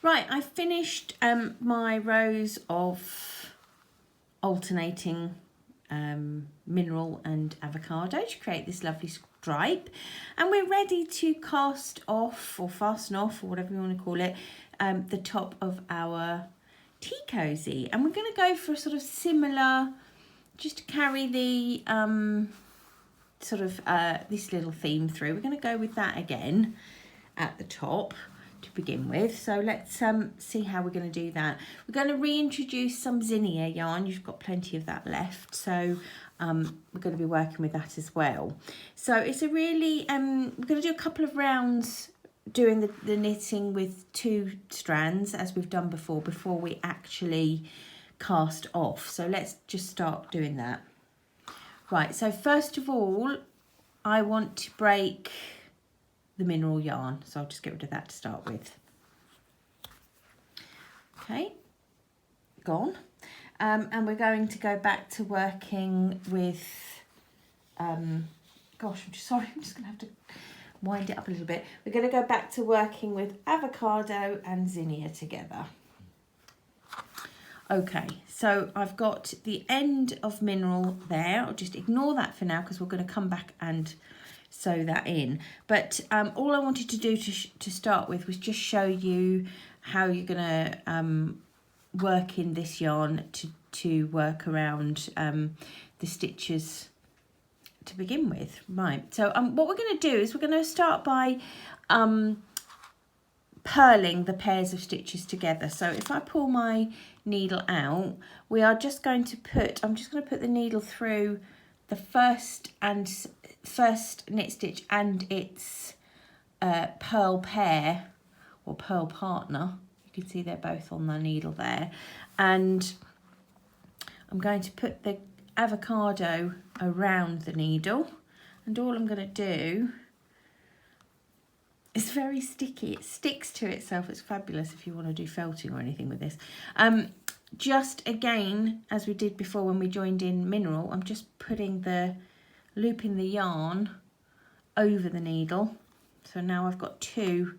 Right, I finished my rows of alternating mineral and avocado to create this lovely stripe, and we're ready to cast off or fasten off, or whatever you want to call it, the top of our tea-cosy. And we're going to go for a sort of similar, just to carry the this little theme through. We're going to go with that again at the top to begin with. So let's see how we're going to do that. We're going to reintroduce some Zinnia yarn. You've got plenty of that left, so we're going to be working with that as well. So it's a really we're going to do a couple of rounds doing the knitting with 2 strands, as we've done before we actually cast off. So let's just start doing that. Right, so first of all I want to break the mineral yarn, so I'll just get rid of that to start with. Okay, gone. And we're going to go back to working with gosh, I'm just sorry, I'm just gonna have to wind it up a little bit. We're going to go back to working with avocado and Zinnia together. Okay, so I've got the end of mineral there. I'll just ignore that for now because we're going to come back and sew that in. But all I wanted to do to start with was just show you how you're going to work in this yarn to work around the stitches to begin with. Right, so what we're going to do is we're going to start by purling the pairs of stitches together. So if I pull my needle out, we are just going to put, I'm just going to put the needle through the first knit stitch and its purl pair or purl partner. You can see they're both on the needle there, and I'm going to put the avocado around the needle, and all I'm going to do, it's very sticky, it sticks to itself. It's fabulous if you want to do felting or anything with this. Just again, as we did before when we joined in mineral, I'm just looping the yarn over the needle. So now I've got 2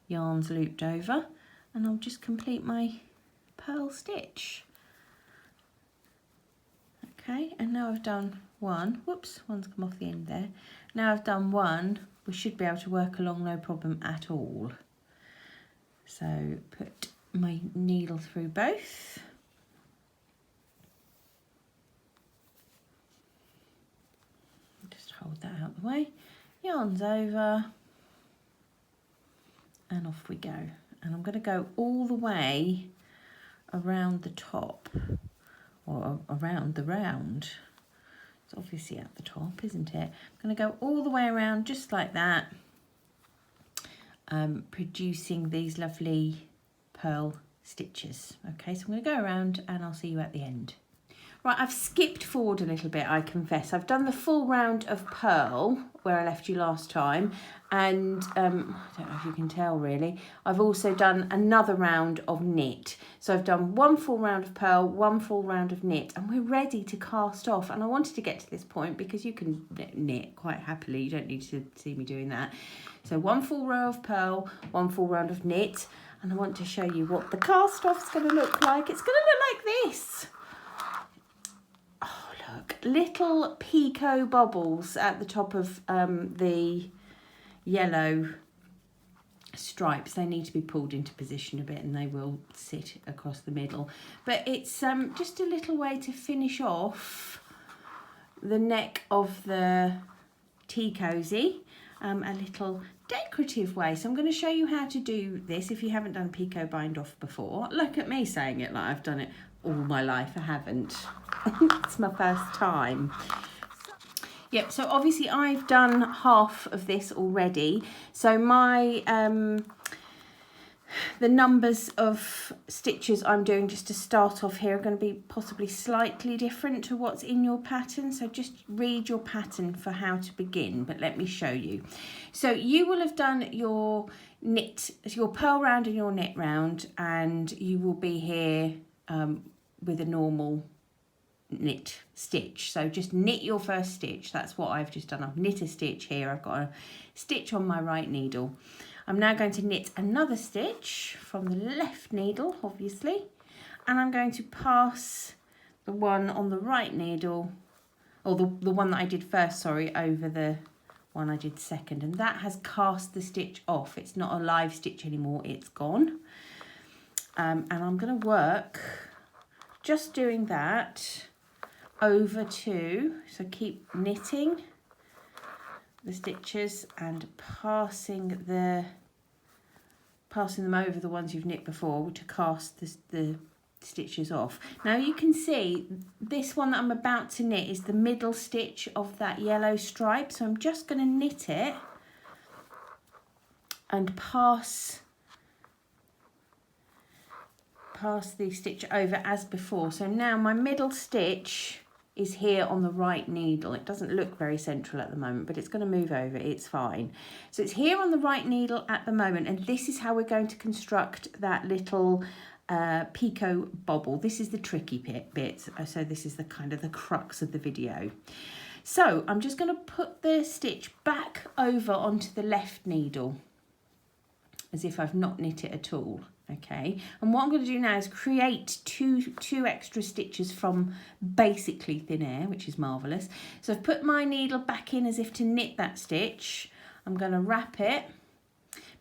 yarns looped over, and I'll just complete my purl stitch. Okay, and now I've done one. Whoops, one's come off the end there. Now I've done one, we should be able to work along no problem at all. So put my needle through both. Just hold that out of the way. Yarn's over. And off we go. And I'm going to go all the way around the top, or around the round. It's obviously at the top, isn't it? I'm going to go all the way around just like that, producing these lovely purl stitches. Okay, so I'm going to go around and I'll see you at the end. Right, I've skipped forward a little bit, I confess. I've done the full round of purl where I left you last time, and I don't know if you can tell really, I've also done another round of knit. So I've done 1 full round of purl, 1 full round of knit, and we're ready to cast off. And I wanted to get to this point because you can knit quite happily, you don't need to see me doing that. So 1 full row of purl, 1 full round of knit, and I want to show you what the cast off is going to look like. It's going to look like this. Little Picot bubbles at the top of the yellow stripes. They need to be pulled into position a bit and they will sit across the middle. But it's just a little way to finish off the neck of the tea-cosy, a little decorative way. So I'm going to show you how to do this if you haven't done Picot bind off before. Look at me saying it like I've done it all my life. I haven't. It's my first time. Yep, so obviously I've done half of this already. So my the numbers of stitches I'm doing just to start off here are going to be possibly slightly different to what's in your pattern. So just read your pattern for how to begin, but let me show you. So you will have done your knit, your purl round and your knit round, and you will be here with a normal knit stitch. So just knit your first stitch. That's what I've just done. I've knit a stitch here. I've got a stitch on my right needle. I'm now going to knit another stitch from the left needle, obviously, and I'm going to pass the one on the right needle, or the one that I did first, sorry, over the one I did second, and that has cast the stitch off. It's not a live stitch anymore, it's gone. And I'm going to work just doing that over two, so keep knitting the stitches and passing them over the ones you've knit before to cast the stitches off. Now you can see this one that I'm about to knit is the middle stitch of that yellow stripe, so I'm just going to knit it and pass the stitch over as before. So now my middle stitch is here on the right needle. It doesn't look very central at the moment, but it's going to move over, it's fine. So it's here on the right needle at the moment, and this is how we're going to construct that little Picot bobble. This is the tricky bit, so this is the kind of the crux of the video. So I'm just going to put the stitch back over onto the left needle as if I've not knit it at all. Okay, and what I'm going to do now is create two extra stitches from basically thin air, which is marvellous. So I've put my needle back in as if to knit that stitch. I'm going to wrap it,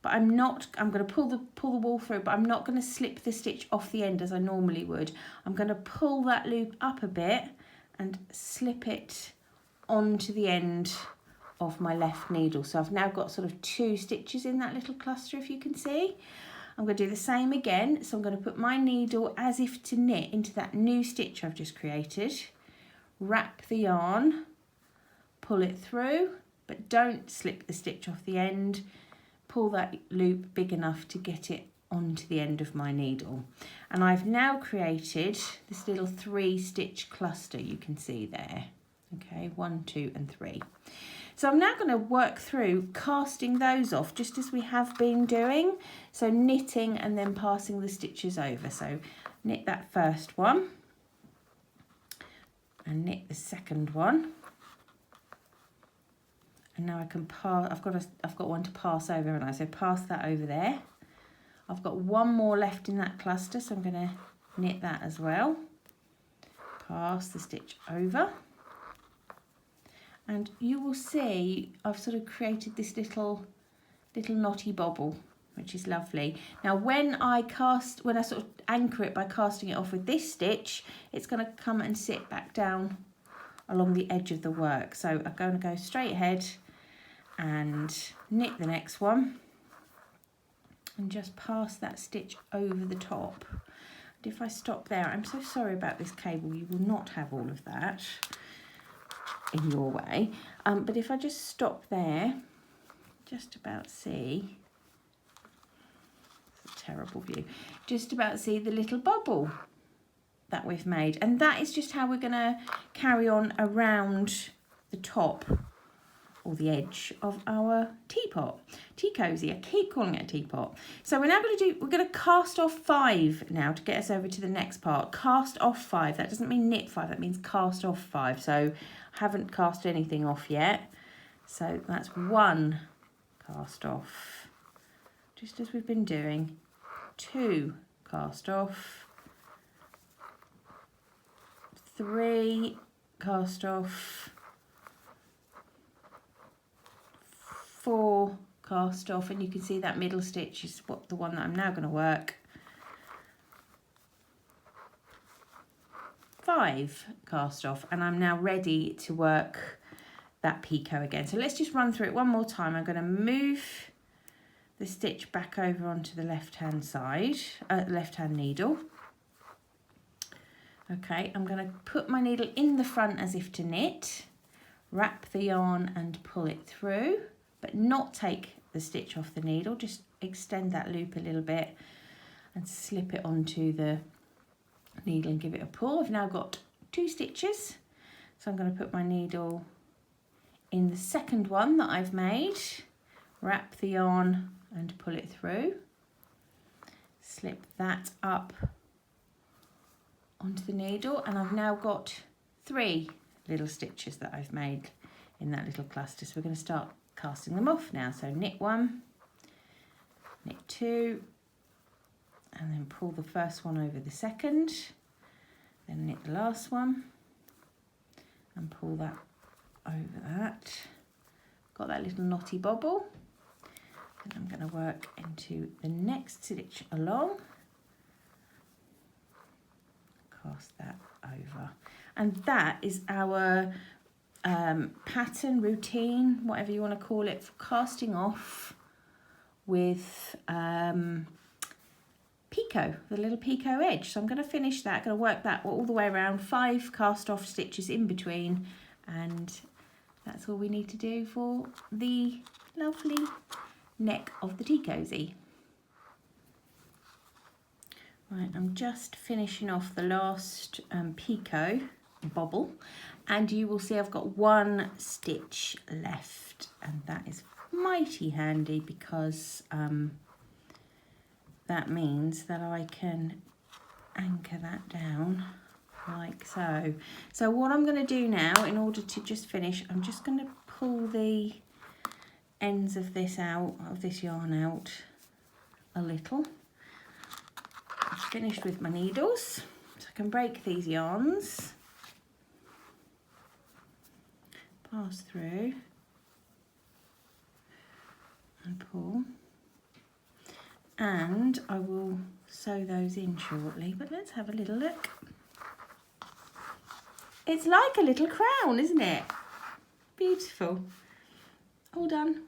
but I'm going to pull the wool through, but I'm not going to slip the stitch off the end as I normally would. I'm going to pull that loop up a bit and slip it onto the end of my left needle. So I've now got sort of 2 stitches in that little cluster, if you can see. I'm going to do the same again, so I'm going to put my needle as if to knit into that new stitch I've just created, wrap the yarn, pull it through, but don't slip the stitch off the end, pull that loop big enough to get it onto the end of my needle. And I've now created this little 3-stitch cluster you can see there. Okay, 1, 2 and 3. So I'm now going to work through casting those off just as we have been doing. So knitting and then passing the stitches over. So knit that first one and knit the second one. And now I can pass, I've got one to pass over, haven't I? So pass that over there. I've got one more left in that cluster, so I'm going to knit that as well. Pass the stitch over. And you will see I've sort of created this little knotty bobble, which is lovely. Now when I sort of anchor it by casting it off with this stitch, it's going to come and sit back down along the edge of the work. So I'm going to go straight ahead and knit the next one and just pass that stitch over the top. And if I stop there, I'm so sorry about this cable, you will not have all of that in your way, but if I just stop there, just about see, it's a terrible view, just about see the little bobble that we've made, and that is just how we're going to carry on around the top or the edge of our teapot, tea-cosy. I keep calling it a teapot. So we're now going to cast off 5 now to get us over to the next part. Cast off 5. That doesn't mean knit 5. That means cast off 5. So I haven't cast anything off yet. So that's 1 cast off, just as we've been doing. 2 cast off. 3 cast off. 4 cast off, and you can see that middle stitch is the one that I'm now going to work. 5 cast off, and I'm now ready to work that picot again. So let's just run through it one more time. I'm going to move the stitch back over onto the left hand side, left hand needle. Okay, I'm going to put my needle in the front as if to knit, wrap the yarn and pull it through, but not take the stitch off the needle, just extend that loop a little bit and slip it onto the needle and give it a pull. I've now got 2 stitches, so I'm going to put my needle in the second one that I've made, wrap the yarn and pull it through, slip that up onto the needle, and I've now got 3 little stitches that I've made in that little cluster. So we're going to start casting them off now. So knit 1 knit 2, and then pull the first one over the second, then knit the last one and pull that over that. Got that little knotty bobble, and I'm going to work into the next stitch along, cast that over, and that is our pattern, routine, whatever you want to call it, for casting off with Picot, the little Picot edge. So I'm going to finish that, going to work that all the way around, 5 cast off stitches in between, and that's all we need to do for the lovely neck of the tea-cosy. Right, I'm just finishing off the last Picot bobble, and you will see I've got 1 stitch left, and that is mighty handy because that means that I can anchor that down like so. So what I'm going to do now, in order to just finish, I'm just going to pull the ends of this out, of this yarn out a little. I've finished with my needles, so I can break these yarns, pass through and pull, and I will sew those in shortly, but let's have a little look. It's like a little crown, isn't it? Beautiful. All done.